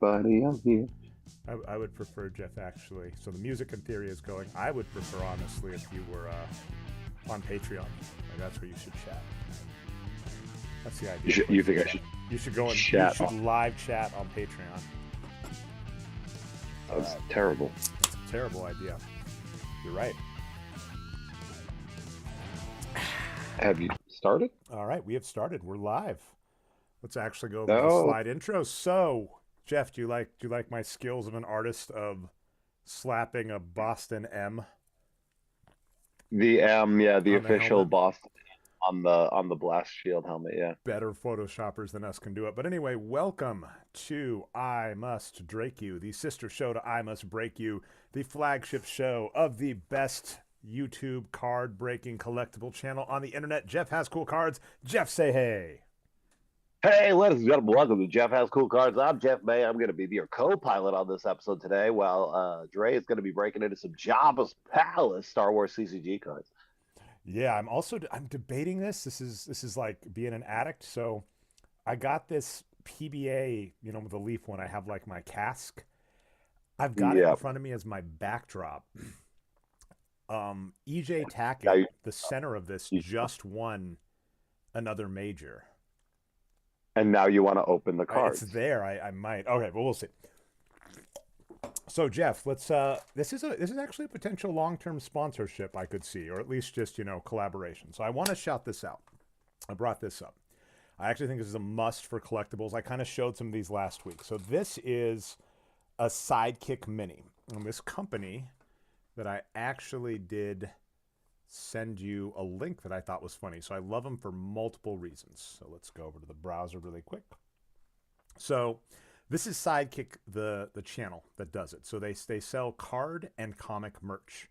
everybody, I'm here. I would prefer Jeff actually. So the music in theory is going. I would prefer honestly if you were on Patreon. Like, that's where you should chat. That's the idea. You think I should? You should go and chat you should live chat on Patreon. That's terrible. That's a terrible idea. You're right. Have you started? All right, we have started. We're live. Let's actually go over the No. slide intro. So, Jeff, do you like my skills of an artist of slapping a Boston M? The the On the official helmet? Boston on the blast shield helmet. Yeah. Better photoshoppers than us can do it. But anyway, welcome to I Must Drake You, the sister show to I Must Break You, the flagship show of the best YouTube card breaking collectible channel on the internet. Jeff has cool cards. Jeff, say hey. Hey, ladies and gentlemen, welcome to Jeff Has Cool Cards. I'm Jeff May. I'm going to be your co-pilot on this episode today, while Dre is going to be breaking into some Jabba's Palace Star Wars CCG cards. Yeah, I'm debating this. This is like being an addict. So I got this PBA, with the leaf one. I have like my cask. I've got it in front of me as my backdrop. EJ Tackett, the center of this, just won another major. And now you want to open the cards. It's there. I might. Okay, but we'll see. So Jeff, let's. This is actually a potential long-term sponsorship I could see, or at least just collaboration. So I want to shout this out. I brought this up. I actually think this is a must for collectibles. I kind of showed some of these last week. So this is a Sidekick Mini, and this company that I actually did send you a link that I thought was funny. So I love them for multiple reasons. So let's go over to the browser really quick. So this is Sidekick, the channel that does it. So they sell card and comic merch.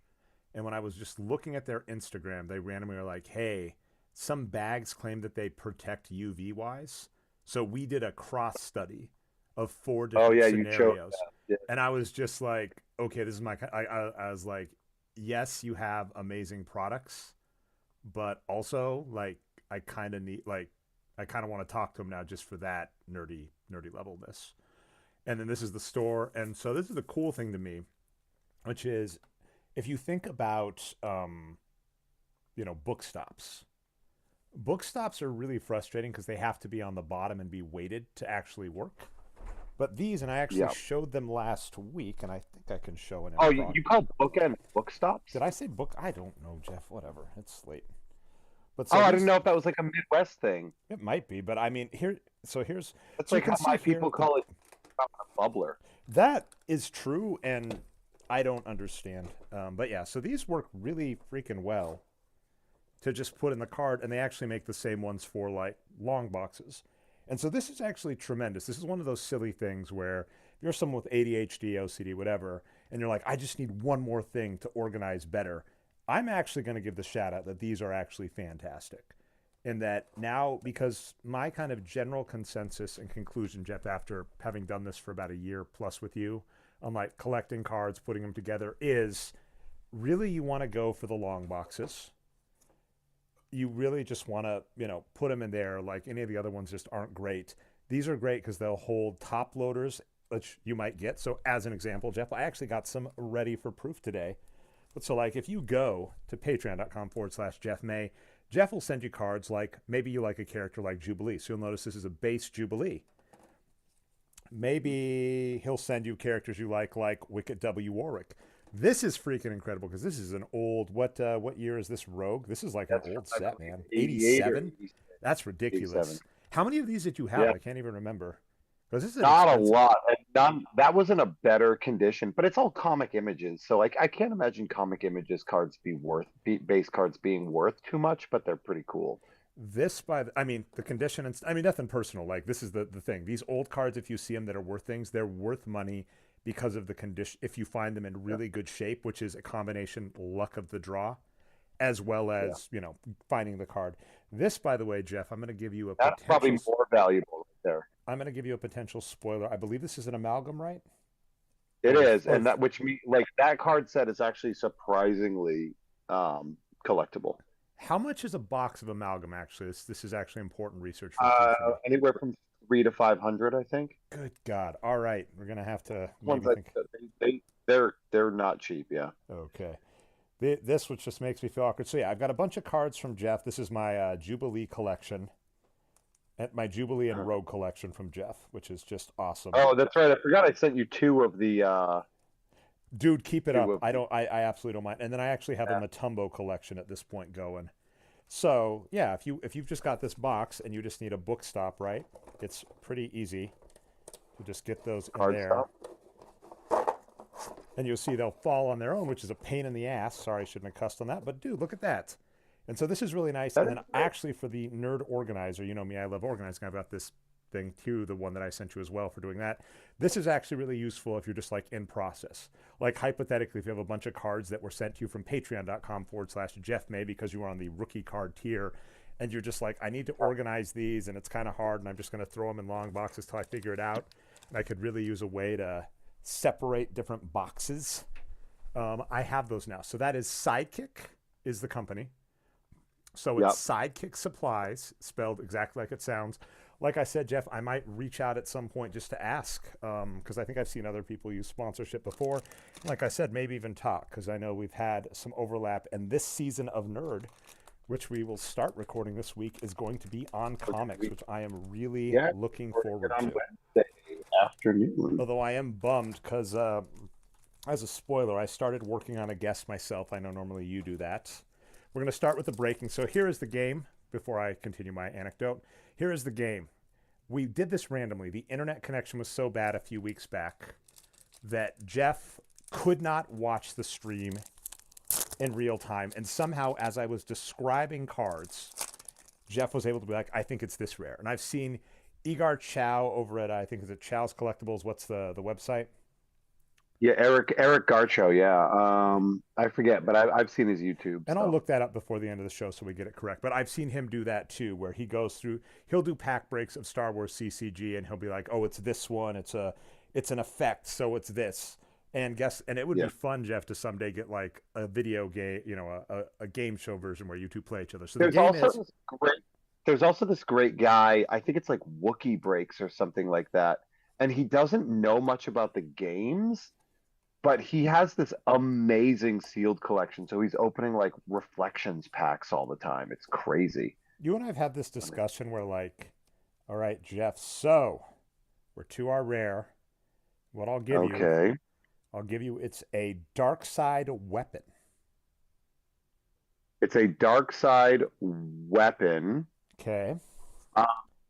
And when I was just looking at their Instagram, they randomly were like, hey, some bags claim that they protect UV wise. So we did a cross study of 4 different scenarios. Yeah. And I was just like, okay, this is my, I was like, yes, you have amazing products, but also like I kind of want to talk to them now just for that nerdy levelness. And then this is the store, and so this is the cool thing to me, which is if you think about book stops. Book stops are really frustrating because they have to be on the bottom and be weighted to actually work. But these, and I actually showed them last week, and I think I can show it. You call bookend book stops? Did I say book? I don't know, Jeff. Whatever. It's late. But I didn't know if that was like a Midwest thing. It might be, but I mean, here's. It's like how my people call it a bubbler. That is true, and I don't understand. But yeah, so these work really freaking well to just put in the card, and they actually make the same ones for like long boxes. And so this is actually tremendous. This is one of those silly things where you're someone with ADHD, OCD, whatever, and you're like, I just need one more thing to organize better. I'm actually going to give the shout out that these are actually fantastic. And that now, because my kind of general consensus and conclusion, Jeff, after having done this for about a year plus with you, on like collecting cards, putting them together, is really you want to go for the long boxes. You really just want to, put them in there. Like any of the other ones just aren't great. These are great because they'll hold top loaders, which you might get. So as an example, Jeff, I actually got some ready for proof today. But so like if you go to patreon.com/Jeff May, Jeff will send you cards like maybe you like a character like Jubilee. So you'll notice this is a base Jubilee. Maybe he'll send you characters you like Wicket W. Warwick. This is freaking incredible because this is an old, what year is this Rogue? This is like an old set, man. 87? That's ridiculous. 87. How many of these did you have? Yeah. I can't even remember. This is not expensive. A lot. And that was in a better condition, but it's all comic images. So like I can't imagine comic images cards base cards being worth too much, but they're pretty cool. This the condition, and nothing personal. Like this is the thing. These old cards, if you see them that are worth things, they're worth money because of the condition. If you find them in really good shape, which is a combination luck of the draw, as well as finding the card. This, by the way, Jeff, I'm going to give you that's probably more valuable right there. I'm going to give you a potential spoiler. I believe this is an amalgam, right? It is, and that which means like that card set is actually surprisingly collectible. How much is a box of amalgam? Actually, this is actually important research. Anywhere from 3 to 500, I think. Good God. All right. We're going to have to Ones maybe that think. they're not cheap, yeah. Okay. This, which just makes me feel awkward. So, yeah, I've got a bunch of cards from Jeff. This is my Jubilee collection, my Jubilee and Uh-huh. Rogue collection from Jeff, which is just awesome. Oh, that's right. I forgot I sent you Dude, keep it two up. of I the don't. I absolutely don't mind. And then I actually have a yeah. Matumbo collection at this point going. So yeah, if you've just got this box and you just need a book stop, right? It's pretty easy to just get those in Card there, stop. and you'll see they'll fall on their own, which is a pain in the ass. Sorry, I shouldn't have cussed on that, but dude, look at that. And so this is really nice. That And is then great. actually for the nerd organizer, you know me, I love organizing. I've got this thing too, the one that I sent you as well for doing that. This is actually really useful if you're just like in process. Like hypothetically, if you have a bunch of cards that were sent to you from patreon.com/Jeff May because you were on the rookie card tier, and you're just like, I need to organize these and it's kind of hard and I'm just going to throw them in long boxes till I figure it out. And I could really use a way to separate different boxes. I have those now. So that is Sidekick is the company. So it's Yep. Sidekick Supplies, spelled exactly like it sounds. Like I said, Jeff, I might reach out at some point just to ask, because I think I've seen other people use sponsorship before. Like I said, maybe even talk, because I know we've had some overlap. And this season of Nerd, which we will start recording this week, is going to be on comics, which I am really Yeah, looking we're forward on to. Wednesday afternoon. Although I am bummed because, as a spoiler, I started working on a guest myself. I know normally you do that. We're going to start with the breaking. So here is the game. Before I continue my anecdote, here is the game. We did this randomly. The internet connection was so bad a few weeks back that Jeff could not watch the stream in real time. And somehow, as I was describing cards, Jeff was able to be like, I think it's this rare. And I've seen Igar Chow over at, I think, is it Chow's Collectibles? What's the website? Yeah, Eric Garcho. Yeah, I forget, but I've seen his YouTube And I'll stuff. look that up before the end of the show so we get it correct. But I've seen him do that too, where he goes through, he'll do pack breaks of Star Wars CCG, and he'll be like, "Oh, it's this one. It's an effect, so it's this." And it would be Yeah. fun, Jeff, to someday get like a video game, a game show version where you two play each other. So the There's game also is, this great. There's also this great guy. I think it's like Wookie Breaks or something like that, and he doesn't know much about the games, but he has this amazing sealed collection. So he's opening like reflections packs all the time. It's crazy. you and I've had this discussion where like, all right, Jeff, so we're to our rare. What Okay. I'll give you, it's a dark side weapon. It's a dark side weapon. Okay. Uh,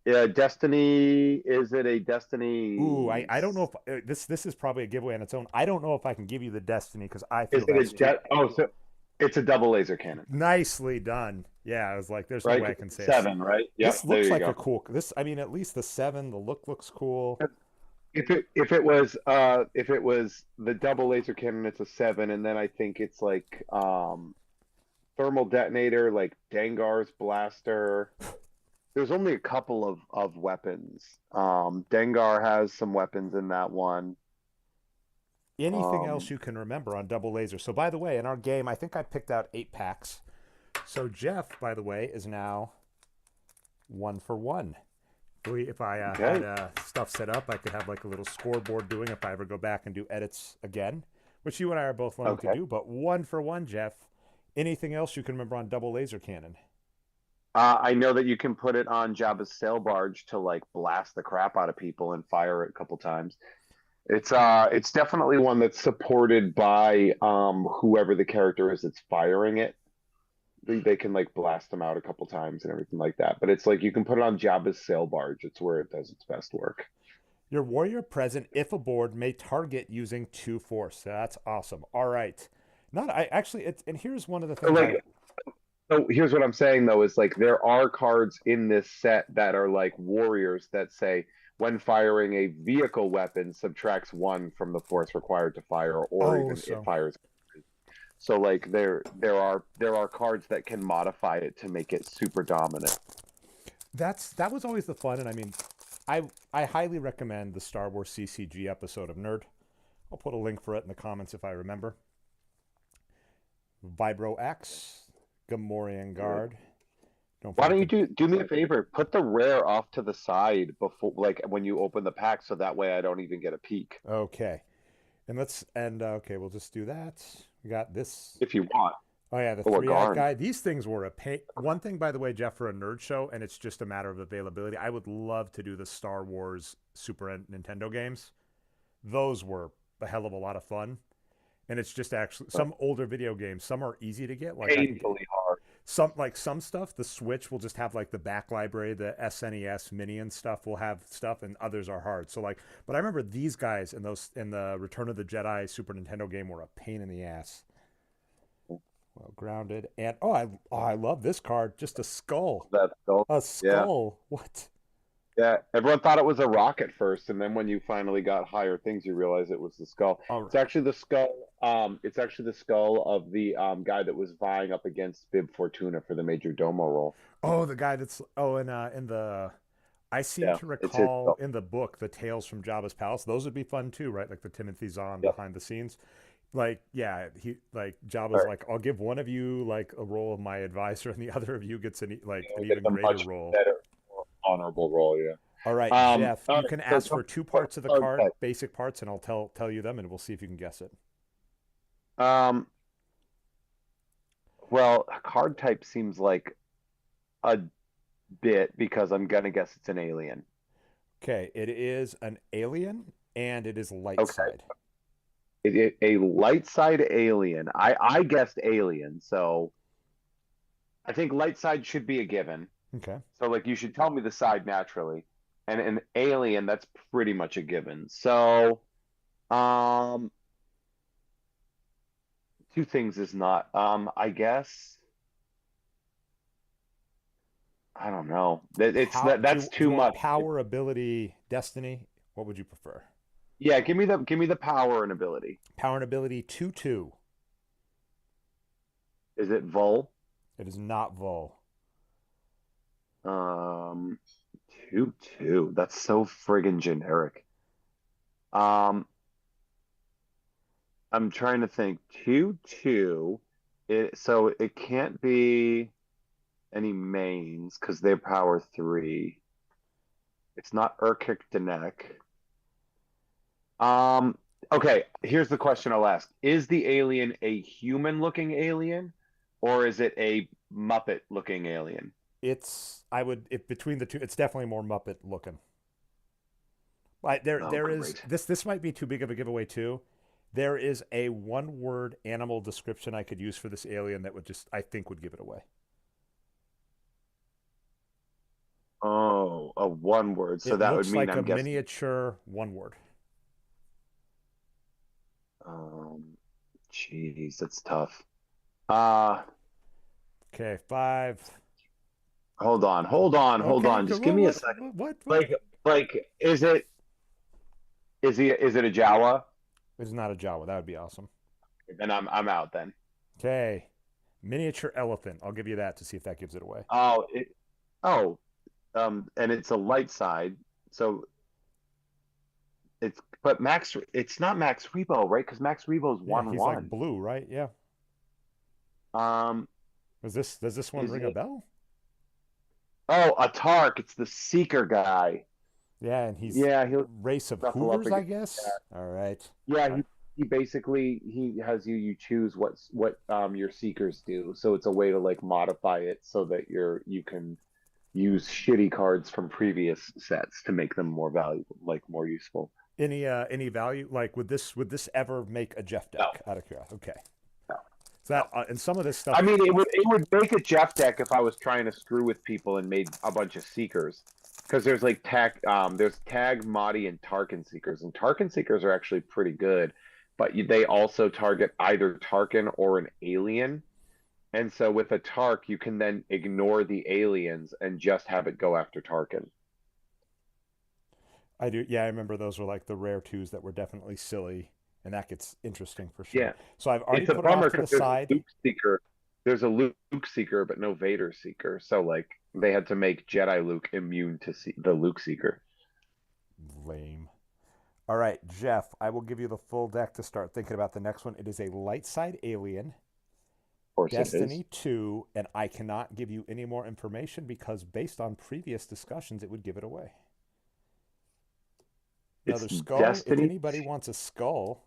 yeah, Destiny. Is it a Ooh, Destiny? I don't know if this is probably a giveaway on its own. I don't know if I can give you the Destiny because I Is feel it a that's too So it's a double laser cannon, nicely done. Yeah, I was like, there's no right? way I 'Cause can it's say it's. seven, right? Yep. This There looks you like a go. cool. This, I mean, at least the seven, the look looks cool. If it was the double laser cannon, it's a seven, and then I think it's like thermal detonator, like Dengar's blaster. There's only a couple of weapons. Dengar has some weapons in that one. Anything else Um, you can remember on double laser? So, by the way, in our game, I think I picked out 8 packs. So Jeff, by the way, is now 1 for 1. If I had okay. stuff set up, I could have like a little scoreboard doing if I ever go back and do edits again, which you and I are both willing to Okay. do. But 1 for 1, Jeff. Anything else you can remember on double laser cannon? I know that you can put it on Jabba's sail barge to like blast the crap out of people and fire it a couple times. It's definitely one that's supported by whoever the character is that's firing it. They can like blast them out a couple times and everything like that. But it's like you can put it on Jabba's sail barge. It's where it does its best work. Your warrior present, if aboard, may target using 2 force. So that's awesome. All right. Not I actually. It's and here's one of the So things I. like so here's what I'm saying though is like there are cards in this set that are like warriors that say when firing a vehicle weapon subtracts one from the force required to fire, or Oh, even it so fires. So like there are cards that can modify it to make it super dominant. that was always the fun, and I mean, I highly recommend the Star Wars CCG episode of Nerd. I'll put a link for it in the comments if I remember. Vibro X, Gamorrean Good. Guard, Don't Why forget don't you the. do me a favor? Put the rare off to the side before, like when you open the pack, so that way I don't even get a peek Okay, and okay, we'll just do that. We got this. if you want. Oh yeah, the Oh, a three-eyed Garn. guy. These things were a pain. One thing, by the way, Jeff, for a nerd show, and it's just a matter of availability. I would love to do the Star Wars Super Nintendo games. Those were a hell of a lot of fun. And it's just actually some older video games. Some are easy to get. Like I can get Painfully hard. some stuff. The Switch will just have like the back library. The SNES Mini and stuff will have stuff, and others are hard. So like, but I remember these guys in the Return of the Jedi Super Nintendo game were a pain in the ass. Well grounded, and I love this card. Just a skull. That's cool. A Yeah. skull. What? Yeah, everyone thought it was a rock at first, and then when you finally got higher things, you realize it was the skull. All It's right. actually the skull. It's actually the skull of the guy that was vying up against Bib Fortuna for the Major Domo role. Oh, the guy that's in the. I seem Yeah, to it's his recall skull. in the book the Tales from Jabba's Palace. Those would be fun too, right? Like the Timothy Zahn Yep. behind the scenes. Like, yeah, he like All Jabba's right. like, I'll give one of you like a role of my advisor, and the other of you gets like an You'll get even the greater much role. better, more honorable role. Yeah. All right, Jeff, All you right. can So ask for some two parts of the card card, type. basic parts, and I'll tell you them, and we'll see if you can guess it. Um, well, card type seems like a bit because I'm gonna guess it's an alien. Okay, it is an alien, and it is light Okay. side. A light side alien. I guessed alien, so I think light side should be a given. Okay. So like you should tell me the side naturally. And an alien, that's pretty much a given. So um two things is not. I guess I don't know. That's Do too you want much. power, ability, destiny? What would you prefer? Yeah, give me the power and ability. Power and ability 2/2. Is it Vol? It is not Vol. Um 2/2. That's so friggin' generic. Um I'm trying to think. 2/2. So it can't be any mains because they're power 3. It's not Urkic Danek. Um, okay, here's the question I'll ask. Is the alien a human looking alien or is it a Muppet looking alien? It's I would if between the two, it's definitely more Muppet looking. But Oh, there is great. this might be too big of a giveaway too. There is a one word animal description I could use for this alien that would just I think would give it away. Oh, a one word. So It that would looks mean like a I'm guessing. miniature one word. Um, Jeez, that's tough. Uh, Okay, five. hold Okay, on. Just give me a second. what? Like, is it a Jawa? It's not a Jawa. That would be awesome. Then I'm out then. Okay, miniature elephant. I'll give you that to see if that gives it away. Oh, oh, and it's a light side, so but it's not Max Rebo, right? Because Max Rebo's Yeah, one he's like one. blue, right? Yeah. Um, Does this one is ring a it? bell? Oh, a Tark. It's the Seeker guy. Yeah, and he's Yeah, he'll race of shuffle up Hoovers, I against guess. that. All right. Yeah, he basically he has you choose what your Seekers do. So it's a way to like modify it so that you can use shitty cards from previous sets to make them more valuable, like more useful. Any value? Like would this ever make a Jeff No, deck out of curiosity? Okay. no, So no. that and some of this I stuff. mean, it would make a Jeff deck if I was trying to screw with people and made a bunch of Seekers. Because there's Tag, Mahdi, and Tarkin Seekers, and Tarkin Seekers are actually pretty good, but they also target either Tarkin or an alien. And so with a Tark, you can then ignore the aliens and just have it go after Tarkin. I do. Yeah, I remember those were like the rare twos that were definitely silly, and that gets interesting for sure. Yeah, So I've already it's a put it off bummer to the because there's a side. Luke Seeker. There's a Luke Seeker, but no Vader Seeker. So like they had to make Jedi Luke immune to the Luke Seeker. Lame. All right, Jeff, I will give you the full deck to start thinking about the next one. It is a light side alien. Of course it is. Destiny 2, and I cannot give you any more information because based on previous discussions, it would give it away. It's Another skull. If Destiny. anybody wants a skull,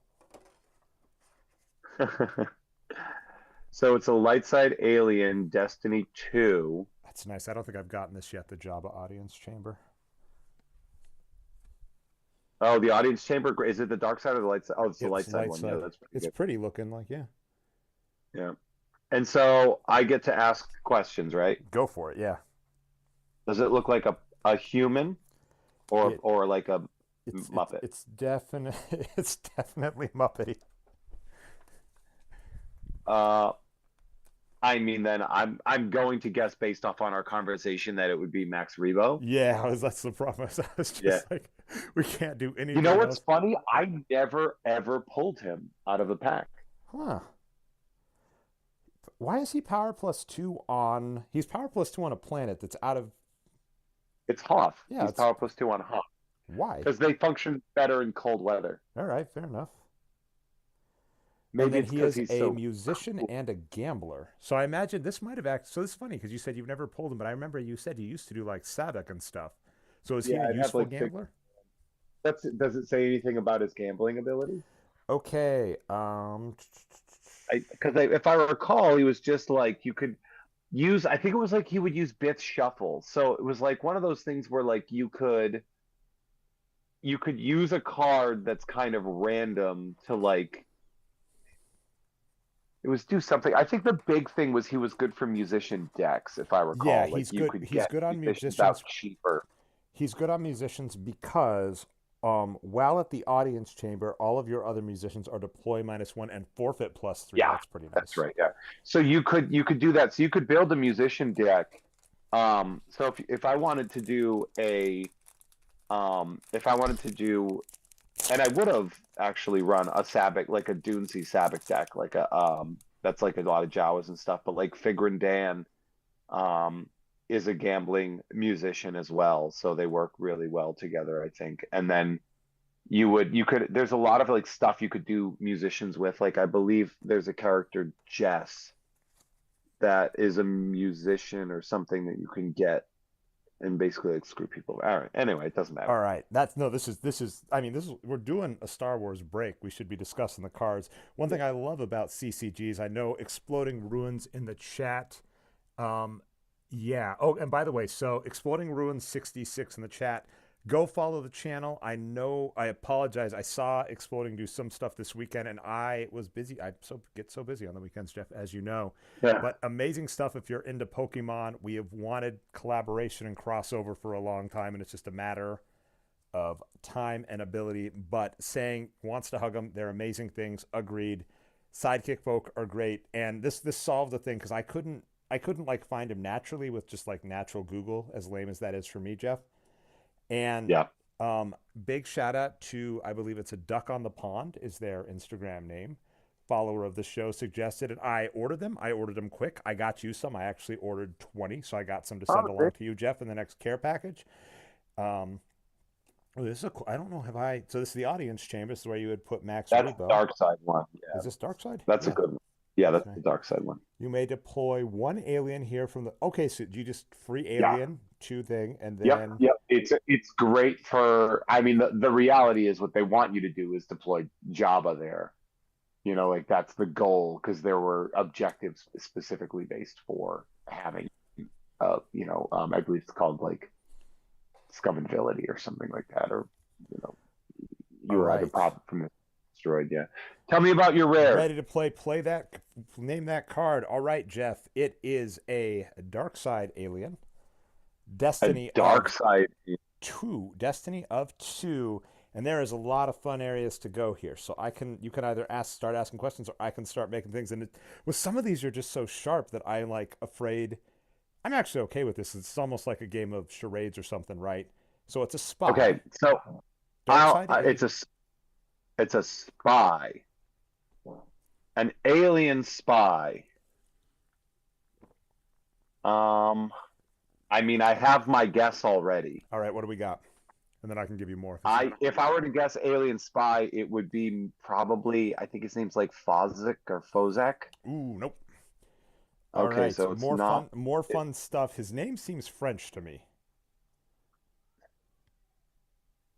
So it's a light side alien, Destiny 2. that's nice. I don't think I've gotten this yet, the Jabba audience chamber. Oh, the audience chamber. Is it the dark side or the light side? Oh, it's the It's light side light one. Yeah, side. that's pretty It's good. pretty looking like, yeah. Yeah. And so I get to ask questions, right? Go for it, yeah. Does it look like a human It or like a it's Muppet? it's definite it's definitely Muppety. Uh, I mean, then I'm going to guess based off on our conversation that it would be Max Rebo. Yeah, that's the problem. I was Yeah. just like, we can't do You know anything what's else. funny? I never ever pulled him out of the pack. Huh. Why is he power plus two on? He's power plus two on a planet that's out of. It's Hoth. Yeah, He's it's power plus 2 on Hoth why? because they function better in cold weather. All right, fair enough. And Maybe then it's he because is he's a so musician cool. and a gambler. So I imagine this might have actually. So this is funny because you said you've never pulled him, but I remember you said you used to do like Sabak and stuff. So is he Yeah, a I'd have useful like gambler? does it say anything about his gambling ability? Okay. Because if I recall, he was just like you could use. I think it was like he would use Bith Shuffle. So it was like one of those things where like you could use a card that's kind of random to like it was do something. I think the big thing was he was good for musician decks, if I Yeah, recall. Like he's you good. could He's get good on musicians out musicians. cheaper. He's good on musicians because while at the audience chamber, all of your other musicians are deploy -1 and forfeit +3. Yeah, That's pretty that's nice. right. Yeah. So you could do that. So you could build a musician deck. So if I wanted to do if I wanted to do, and I would have actually run a Sabak, like a Doonsea Sabak deck, like a that's like a lot of Jawas and stuff, but like Figrin Dan um is a gambling musician as well, so they work really well together, I think. And then you could there's a lot of like stuff you could do musicians with. Like I believe there's a character Jess that is a musician or something that you can get and basically like screw people. All right. Anyway, it doesn't matter. All right, that's no. This is. I mean, this is. We're doing a Star Wars break. We should be discussing the cards. One thing I love about CCGs, I know Exploding Ruins in the chat. Um, yeah. Oh, and by the way, so Exploding Ruins 66 in the chat. Go follow the channel. I know. I apologize. I saw Exploding do some stuff this weekend, and I was busy. I get so busy on the weekends, Jeff, as you know. Yeah. But amazing stuff if you're into Pokemon. We have wanted collaboration and crossover for a long time, and it's just a matter of time and ability. But saying wants to hug them, they're amazing things. Agreed. Sidekick folk are great, and this solved the thing because I couldn't like find him naturally with just like natural Google, as lame as that is for me, Jeff. And Yeah. big shout out to, I believe it's a Duck on the Pond is their Instagram name. Follower of the show suggested it. I ordered them. I ordered them quick. I got you some. I actually ordered 20, so I got some to send Oh, along great. to you, Jeff, in the next care package. Um, oh, this is I don't know. Have I? So this is the audience chamber. This is where you would put Max That's the Rebo. dark side one. Yeah. Is this Dark Side? That's a Yeah, good one. Yeah, that's that's nice. the dark side one. You may deploy one alien here from the. Okay, so you just free Yeah. alien, two thing, and Yep. then. Yep. It's great for, I mean, the reality is what they want you to do is deploy Java there. Like that's the goal because there were objectives specifically based for having I believe it's called like Scovenability or something like that, or you know, you All were either right. profit from the asteroid. Yeah. Tell me about your rare. Ready to play that, name that card. All right, Jeff. It is a Dark Side alien. A Destiny dark of side. two. Destiny of two. And there is a lot of fun areas to go here. So you can either start asking questions, or I can start making things. And with some of these, you're just so sharp that I'm like afraid. I'm actually okay with this. It's almost like a game of charades or something, right? So it's a spy. Okay, so Dark Side alien. it's a spy, an alien spy. Um, I mean, I have my guess already. All right, what do we got? And then I can give you more. If I were to guess alien spy, it would be probably, I think his name's like Fozzik or Fozak. Ooh, nope. All Okay, right, so it's not. more fun stuff. His name seems French to me.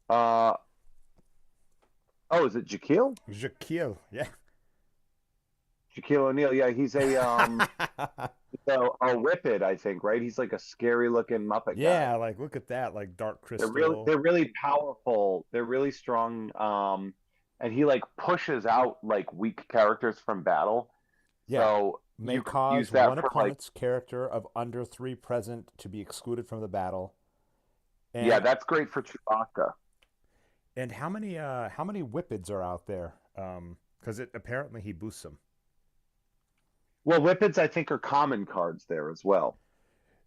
Uh oh, is it Jaquil? Jaquil, yeah. Shaquille O'Neal. Yeah, he's a whippet, I think, right? He's like a scary looking Muppet guy. Yeah, like look at that, like Dark They're Crystal. really powerful. They're really strong. And he like pushes out like weak characters from battle. Yeah. So May you could use cause one that for like, opponent's character of under three present to be excluded from the battle. yeah, And that's great for Chewbacca. how many whippids are out there? Because it apparently he boosts them. Well, whippets I think are common cards there as well.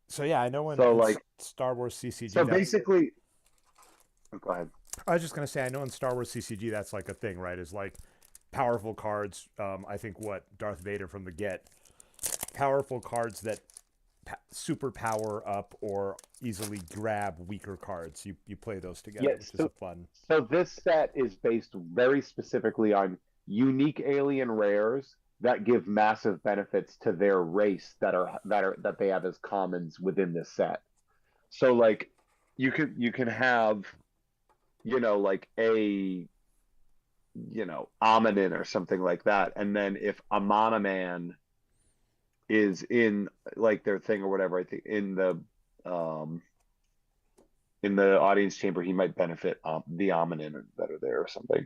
So yeah, I know So in like, Star Wars CCG so that's. basically, oh, go ahead. I was just gonna say I know in Star Wars CCG that's like a thing, right? Is like powerful cards. I think what Darth Vader from the get, powerful cards that super power up or easily grab weaker cards. You play those together, Yes. which is a fun. So this set is based very specifically on unique alien rares that give massive benefits to their race that they have as commons within this set. So like you can have, like a, Ominin or something like that. And then if a Monoman is in like their thing or whatever, I think um in the audience chamber, he might benefit the Ominin that are there or something.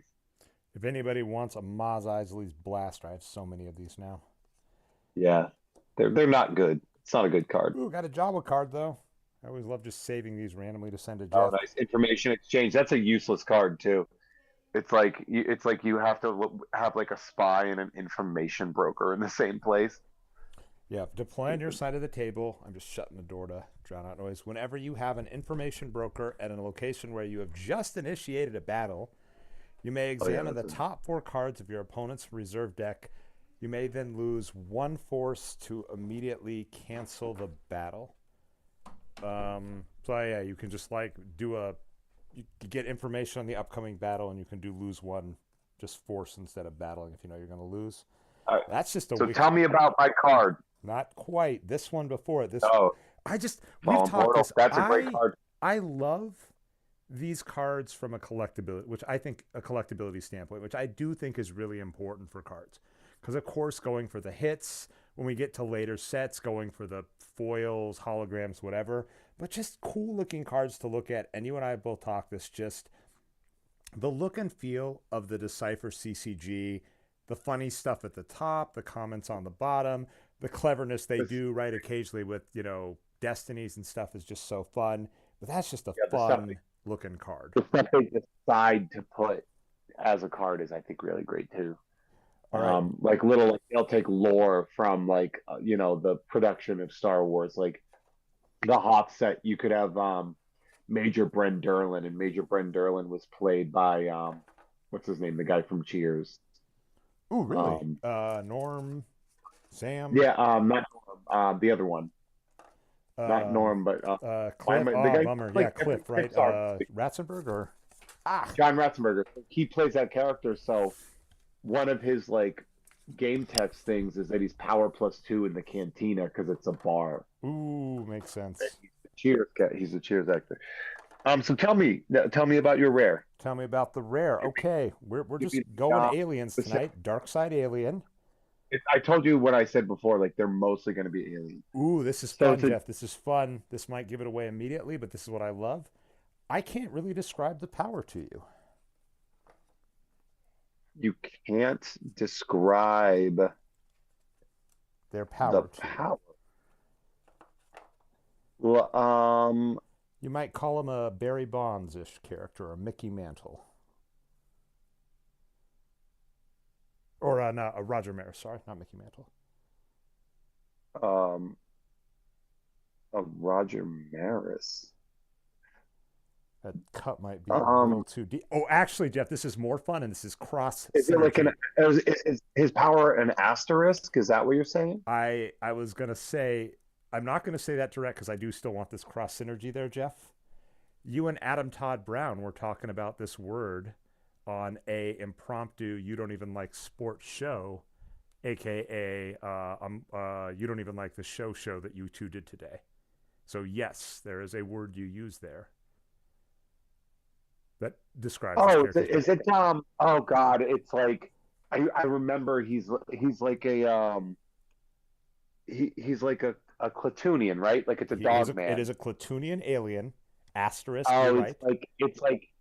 If anybody wants a Maz Eisley's Blaster, I have so many of these now. Yeah, they're not good. It's not a good card. Ooh, got a Jabba card though. I always love just saving these randomly to send to Oh, Jeff. nice information exchange. That's a useless card too. It's like you have to have like a spy and an information broker in the same place. Yeah, deploy on your side of the table. I'm just shutting the door to drown out noise. Whenever you have an information broker at a location where you have just initiated a battle, you may Oh yeah, examine the top four cards of your opponent's reserve deck. You may then lose one force to immediately cancel the battle. So yeah, you can just like you get information on the upcoming battle, and you can do lose one, just force instead of battling if you know you're going to lose. All right. That's just a So tell me about my card. not quite this one before it. This Oh, we've Fallen talked Portal. this. That's a great card. I love these cards from a collectability, which I think a collectability standpoint, which I do think is really important for cards, because of course going for the hits when we get to later sets, going for the foils, holograms, whatever, but just cool looking cards to look at. And you and I both talked this, just the look and feel of the Decipher CCG, the funny stuff at the top, the comments on the bottom, the cleverness they do right occasionally with, destinies and stuff is just so fun. But that's just a fun looking card. The stuff they decide to put as a card is, I think, really great too. All right. Like they'll take lore from like the production of Star Wars, like the Hoth set. You could have Major Bren Derlin, and Major Bren Derlin was played by what's his name, the guy from Cheers. Oh, really? Norm, Sam. Yeah, not Norm, the other one, not Um, Norm, but Cliff. the Oh, guy bummer. Yeah, like Cliff, right? Pixar, Ratzenberg or John Ratzenberger. He plays that character, so one of his like game text things is that he's power +2 in the cantina because it's a bar. ooh, makes sense. He's the Cheers actor. So tell me about your rare. Tell me about the rare. Okay, we're just going aliens tonight. Dark side alien. I told you what I said before. Like they're mostly going to be alien. Ooh, this is fun, Jeff. This is fun. This might give it away immediately, but this is what I love. I can't really describe the power to you. You can't describe their power. The power. Well, you might call him a Barry Bonds-ish character, a Mickey Mantle. Or no, a Roger Maris, sorry, not Mickey Mantle. A Roger Maris. That cut might be a little too deep. Oh, actually, Jeff, this is more fun, and this is cross. Is it like is his power an asterisk? Is that what you're saying? I was gonna say, I'm not gonna say that direct because I do still want this cross synergy there, Jeff. You and Adam Todd Brown were talking about this word on a impromptu, you don't even like sports show aka you don't even like the show that you two did today. So yes, there is a word you use there that describes this Oh, character's is it oh God, it's like I remember he's like a he's like a Clatoonian, right? Like it's a dog it is man. a Clatoonian alien. Asterisk, you're Oh, right. it's like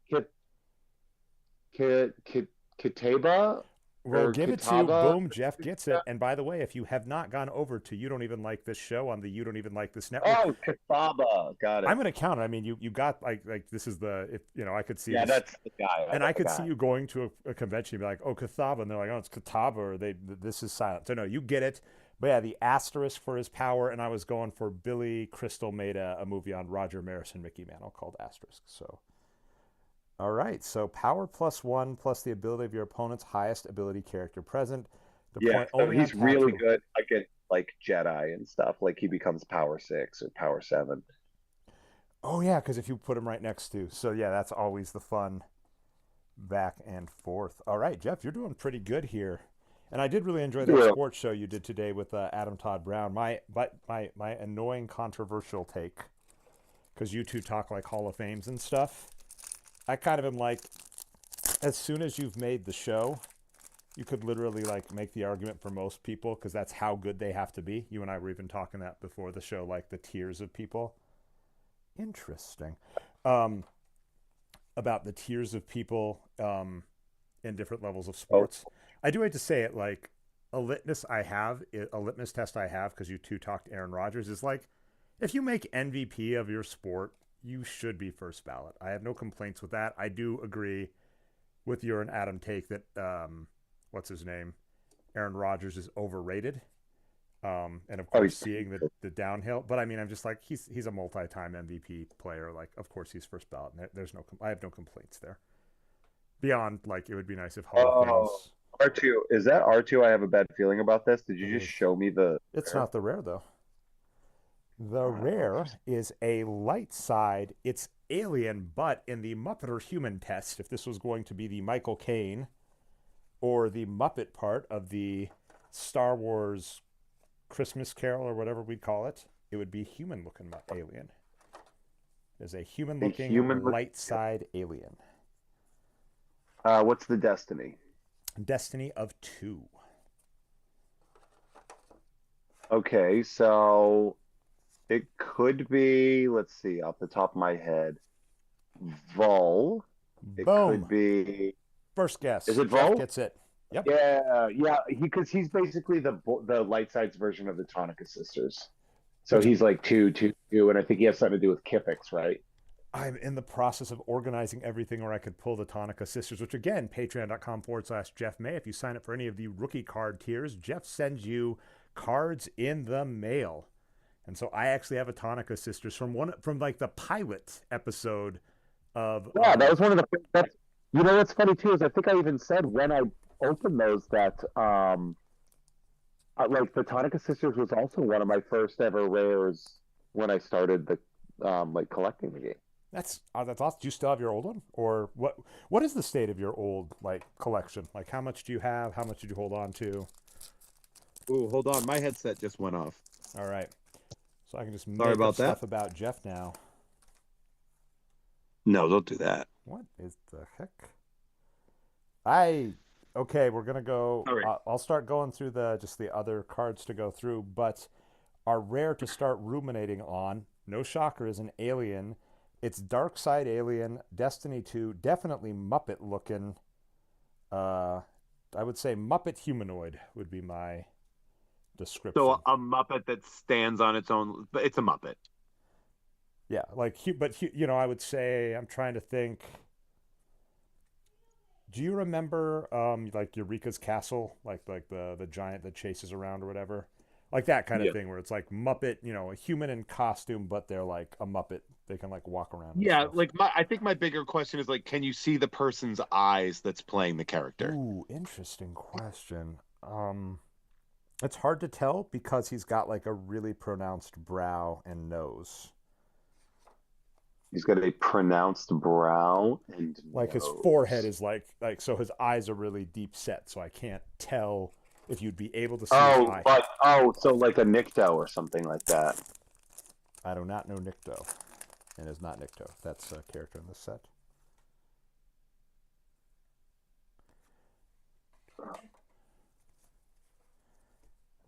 Kitaba We'll or give it to you. Kitaba. Boom, Jeff gets it. And by the way, if you have not gone over to You Don't Even Like This Show on the You Don't Even Like This network, Oh, Kitaba. Got I'm it. going to count it. I mean, you got like this is the, if you know, I could see Yeah, this, that's the guy. I and know I the could see guy. you going to a convention and be like, oh, Cathaba, and they're like, oh, it's Cataba, or this is silent. So no, you get it. But yeah, the asterisk for his power, and I was going for Billy Crystal made a movie on Roger Maris and Mickey Mantle called Asterisk. So all right, so power +1 plus the ability of your opponent's highest ability character present. Yeah, Deploy so only on he's tap really to. good against like Jedi and stuff. Like he becomes Power 6 or Power 7. Oh yeah, because if you put him right next to, so yeah, that's always the fun back and forth. All right, Jeff, you're doing pretty good here, and I did really enjoy that Yeah. sports show you did today with Adam Todd Brown. My annoying controversial take, because you two talk like Hall of Fames and stuff. I kind of am like, as soon as you've made the show, you could literally like make the argument for most people because that's how good they have to be. You and I were even talking that before the show, like the tiers of people. Interesting. Um, about the tiers of people in different levels of Oh, sports. I do hate to say it, like a litmus test I have because you two talked Aaron Rodgers is like, if you make MVP of your sport, you should be first ballot. I have no complaints with that. I do agree with your and Adam take that what's his name, Aaron Rodgers is overrated. And of oh, course, seeing the downhill. But I mean, I'm just like he's a multi-time MVP player. Like, of course, he's first ballot. There's no I have no complaints there. Beyond like, it would be nice if Hall of oh, Fames. R2. Is that R2? I have a bad feeling about this. Did It you just is. show me the It's rare? not the rare though. The Oh, rare is a light side. It's alien, but in the Muppet or human test, if this was going to be the Michael Caine or the Muppet part of the Star Wars Christmas Carol or whatever we'd call it, it would be human looking alien. There's a human a looking human look. light side alien. What's the destiny? Destiny of 2. Okay, so it could be, let's see, off the top of my head, Vol. It could Boom. be, First is guess. it Jeff Vol? gets it. Yep. Yeah, yeah, because he's basically the light side's version of the Tonica sisters. So Which he's like two, and I think he has something to do with Kipix, right? I'm in the process of organizing everything where I could pull the Tonica sisters, which again, patreon.com/Jeff May. If you sign up for any of the rookie card tiers, Jeff sends you cards in the mail. And so I actually have a Tonica sisters from like the pilot episode of Yeah, that was one of the that's you know what's funny too is I think I even said when I opened those that like the Tonica Sisters was also one of my first ever rares when I started the like collecting the game. that's awesome. Do you still have your old one, or what is the state of your old like collection? Like how much do you have? How much did you hold on to? Ooh, hold on, my headset just went off. All right, so I can just Sorry make up about that. stuff about Jeff now. No, don't do that. What is the heck? I okay. We're gonna go. All right. I'll start going through the other cards to go through, but are rare to start ruminating on. No shocker, is an alien. It's Dark Side Alien, Destiny 2, definitely Muppet looking. I would say Muppet humanoid would be my So description. a Muppet that stands on its own, but it's a Muppet. Yeah, like you know, I would say I'm trying to think. Do you remember like Eureka's castle, like the giant that chases around or whatever? Like that kind of Yeah. thing where it's like Muppet, you know, a human in costume, but they're like a Muppet. They can like walk around and Yeah, stuff. like I think my bigger question is like, can you see the person's eyes that's playing the character? Ooh, interesting question. It's hard to tell because he's got like a really pronounced brow and nose. He's got a pronounced brow and Like his forehead nose. is like so his eyes are really deep set, so I can't tell if you'd be able to see his Oh, eye. but so like a Nikto or something like that. I do not know Nikto, and is not Nikto. That's a character in this set.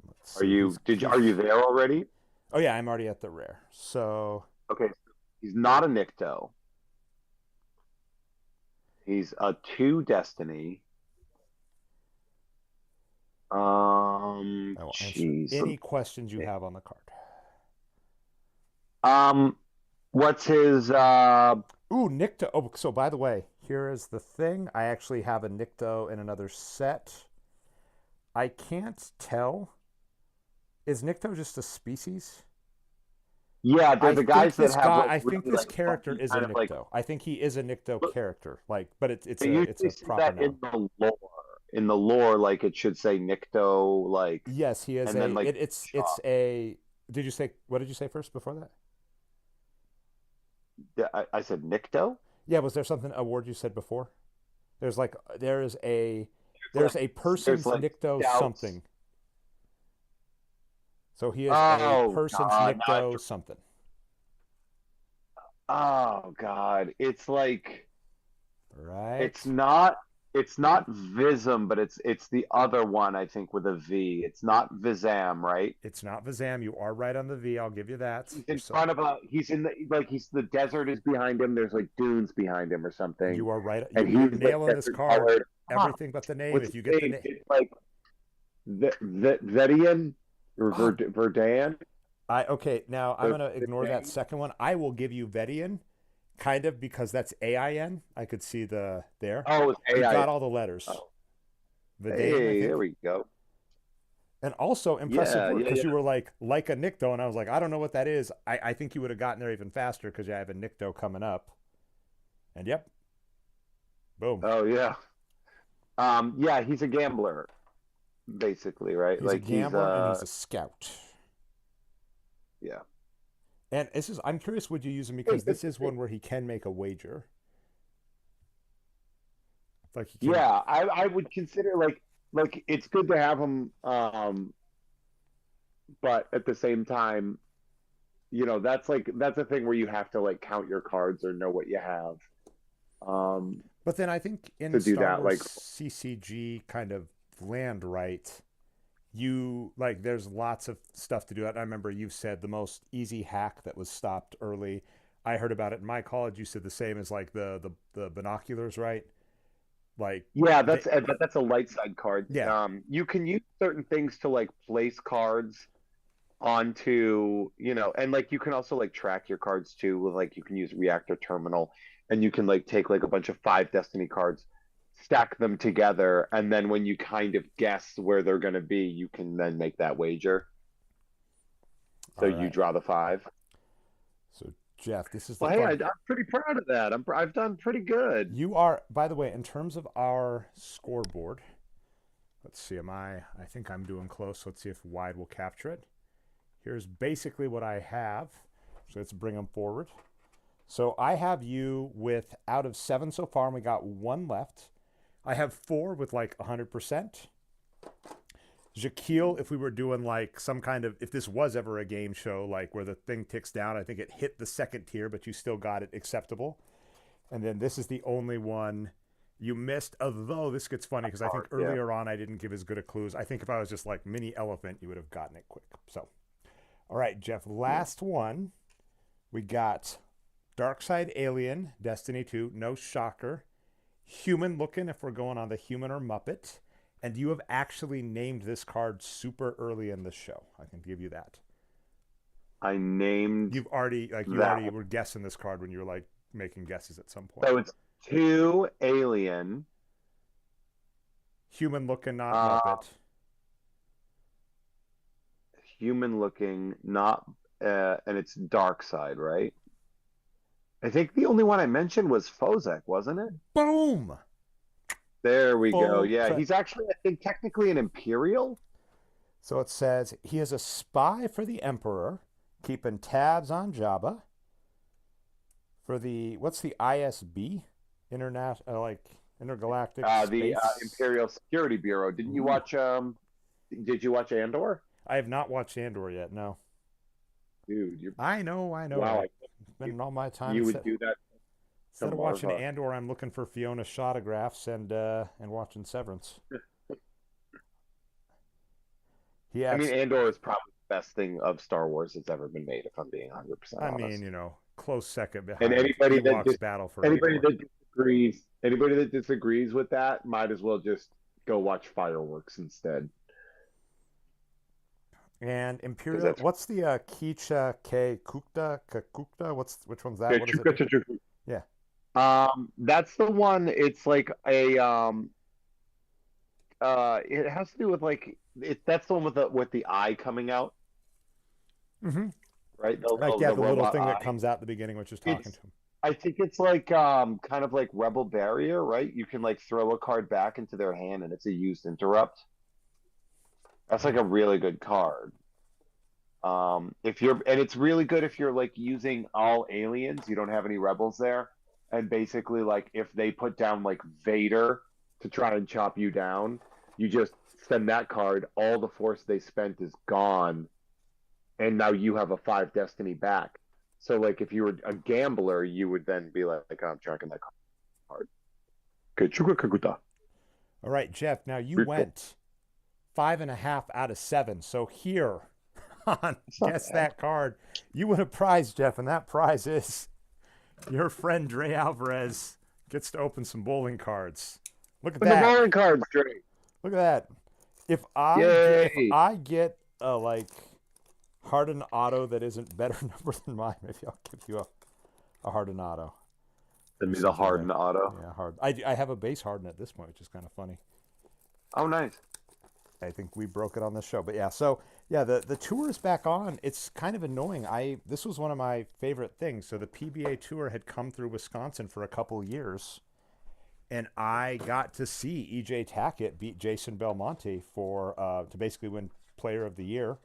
Let's Are see. you are you there already? Oh yeah, I'm already at the rare. So Okay, he's not a Nikto. He's a 2 Destiny. I will answer Jeez. any questions you have on the card. What's his Ooh, Nikto. Oh, so by the way, here is the thing. I actually have a Nikto in another set. I can't tell. Is Nikto just a species? Yeah, they're I the think guys that this have guy. like I think really this like character funky is a kind of like Nikto. I think he is a Nikto character. Like, but it's they a usually say proper that noun. in the lore. In the lore, like it should say Nikto, like Yes, he is and then like it's a. Did you say what did you say first before that? yeah, I said Nikto? Yeah, was there something a word you said before? There's like It's there's like a there's person's like Nikto scouts. something. So he is a Oh person's God, Nikto something. oh God. It's like Right? it's not it's not Vism, but it's the other one I think with a V. It's not Vizam, right? It's not Vizam. You are right on the V. I'll give you that. He's in front of a he's in the like he's the desert is behind him. There's like dunes behind him or something. You are right. And You're he's like nailing this desert card. colored. Everything but the name. What's If his you get the name? name. It's like Vedian or Oh, Verdan. okay. Now I'm gonna ignore that second one. I will give you Vedian, kind of because that's AIN. I could see the there. Oh, it's You AI. got all the letters. Oh, Vidain, I hey, there think. we go. And also impressive Yeah, work yeah, because yeah. you were like a Nikto, and I was like, I don't know what that is. I think you would have gotten there even faster because you have a Nikto coming up. And yep, boom. Oh, yeah. Yeah, he's a gambler, basically, right? He's a Like he's gambler and he's a scout. yeah. And this is I'm curious, would you use him Hey, because this is one where he can make a wager. Like he can. yeah, I would consider like it's good to have him, but at the same time, that's a thing where you have to like count your cards or know what you have. Um, But then I think in to do Star that, Wars like CCG kind of land right, you like there's lots of stuff to do. I remember you said the most easy hack that was stopped early. I heard about it in my college. You said the same as like the binoculars, right? Like yeah, they, that's a light side card. yeah. You can use certain things to like place cards onto, and like you can also like track your cards too with like you can use reactor terminal and you can like take like a bunch of 5 destiny cards, stack them together, and then when you kind of guess where they're going to be, you can then make that wager. So All you right. draw the 5. So Jeff, this is the Well, hey, fun. I'm pretty proud of that. I've done pretty good. You are, by the way, in terms of our scoreboard. Let's see. I think I'm doing close. Let's see if wide will capture it. Here's basically what I have. So let's bring them forward. So I have you with out of 7 so far, and we got 1 left. I have 4 with like 100%. Jaquil, if we were doing like some kind of, if this was ever a game show, like where the thing ticks down, I think it hit the 2nd tier, but you still got it acceptable. And then this is the only one you missed, although this gets funny because I think Yeah. earlier on I didn't give as good a clues. I think if I was just like mini elephant, you would have gotten it quick. So, all right, Jeff, last one. We got Dark Side Alien, Destiny 2, no shocker. Human looking if we're going on the human or Muppet. And you have actually named this card super early in the show. I can give you that. I named You've already you that. already were guessing this card when you were like making guesses at some point. So it's 2 alien. Human looking, not Uh, Muppet. Human looking, not and it's dark side, right? I think the only one I mentioned was Fozek, wasn't it? Boom! There we go. Full Yeah, credit. he's actually, I think, technically an Imperial. So it says he is a spy for the Emperor, keeping tabs on Jabba. For the what's the ISB? International like intergalactic The space. Imperial Security Bureau. Didn't you Ooh. watch Did you watch Andor? I have not watched Andor yet. No. Dude, you're I know. wow. I'm spending all my time You would do that to instead of watching Marva. Andor. I'm looking for Fiona autographs and watching Severance. He I mean, acts. Andor is probably the best thing of Star Wars that's ever been made, if I'm being 100% I mean, honest. close second And behind Ewok's Battle for anybody Endor. that anybody that disagrees with that might as well just go watch fireworks instead, And because Imperial. that's What's the Kicha K Kukta Kakukta? Which one's that? yeah, What does it do? Yeah. that's the one. It's like a it has to do with like that's the one with the eye coming out, Mm-hmm. right? Like yeah, The the little robot thing that eye. comes out at the beginning, which is talking It's to him. I think it's like kind of like Rebel Barrier, right? You can like throw a card back into their hand and it's a used interrupt. That's like Oh. a really good card. If you're and it's really good if you're like using all aliens, you don't have any rebels there. And basically like if they put down like Vader to try and chop you down, you just send that card, all the force they spent is gone, and now you have a 5 destiny back. So like if you were a gambler, you would then be like, oh, I'm tracking that card. Kechuga Kaguta. All right, Jeff. Now you went 5.5 out of 7. So here on It's not Guess bad. That Card, you win a prize, Jeff, and that prize is your friend Dre Alvarez gets to open some bowling cards. Look at And the that. bowling cards, Drake. Look at that. If Yay. I get a like Harden auto that isn't better number than mine, maybe I'll give you a Harden auto. Send me There's the something Harden there. auto. Yeah, hard. I have a base Harden at this point, which is kind of funny. Oh, nice. I think we broke it on this show, but yeah. So yeah, the tour is back on. It's kind of annoying. This was one of my favorite things. So the PBA tour had come through Wisconsin for a couple years, and I got to see EJ Tackett beat Jason Belmonte for to basically win Player of the Year.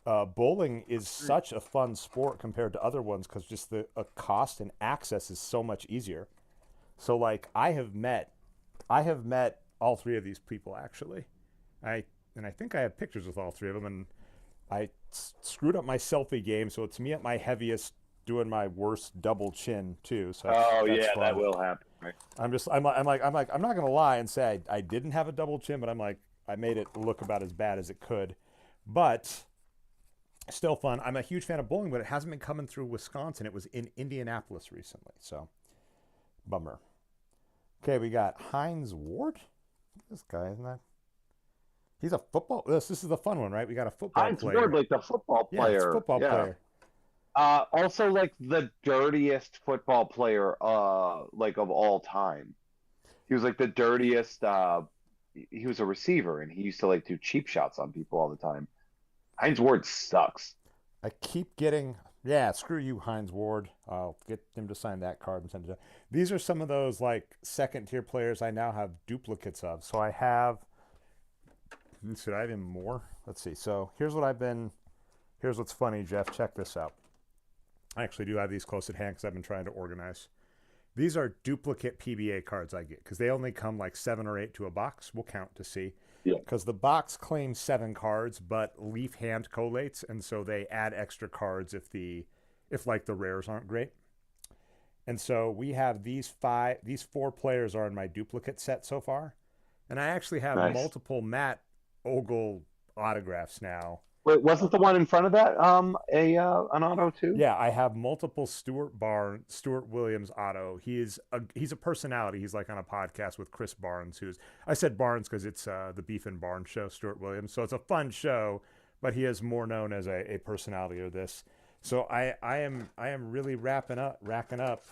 Bowling is such a fun sport compared to other ones because just the cost and access is so much easier. So like I have met all three of these people actually. I think I have pictures with all three of them, and I screwed up my selfie game, so it's me at my heaviest doing my worst double chin too. So Oh, that's yeah, that fun. will happen. Right? I'm not gonna lie and say I didn't have a double chin, but I'm like I made it look about as bad as it could, but still fun. I'm a huge fan of bowling, but it hasn't been coming through Wisconsin. It was in Indianapolis recently, so bummer. Okay, we got Heinz Ward. This guy, isn't that? He's a football. This is the fun one, right? We got a football Heinz Ward, player. like the football Yeah, it's a player. football Yeah. player. Also like the dirtiest football player, like of all time. He was like the dirtiest. He was a receiver, and he used to like do cheap shots on people all the time. Heinz Ward sucks. I keep getting. Yeah, screw you, Heinz Ward. I'll get him to sign that card and send it to. These are some of those like second tier players I now have duplicates of. So I have. Should I have even more? Let's see. So here's what I've been. Here's what's funny, Jeff. Check this out. I actually do have these close at hand because I've been trying to organize. These are duplicate PBA cards I get because they only come like 7 or 8 to a box. We'll count to see. Yeah. Because the box claims 7 cards, but Leaf hand collates, and so they add extra cards if like the rares aren't great. And so we have these 4 players are in my duplicate set so far, and I actually have Nice. multiple Matt Ogle autographs now. Wait, wasn't the one in front of that an auto too? Yeah, I have multiple Stuart Williams auto. He's a personality. He's like on a podcast with Chris Barnes, I said Barnes because it's the Beef and Barnes show, Stuart Williams. So it's a fun show, but he is more known as a personality of this. So I am really racking up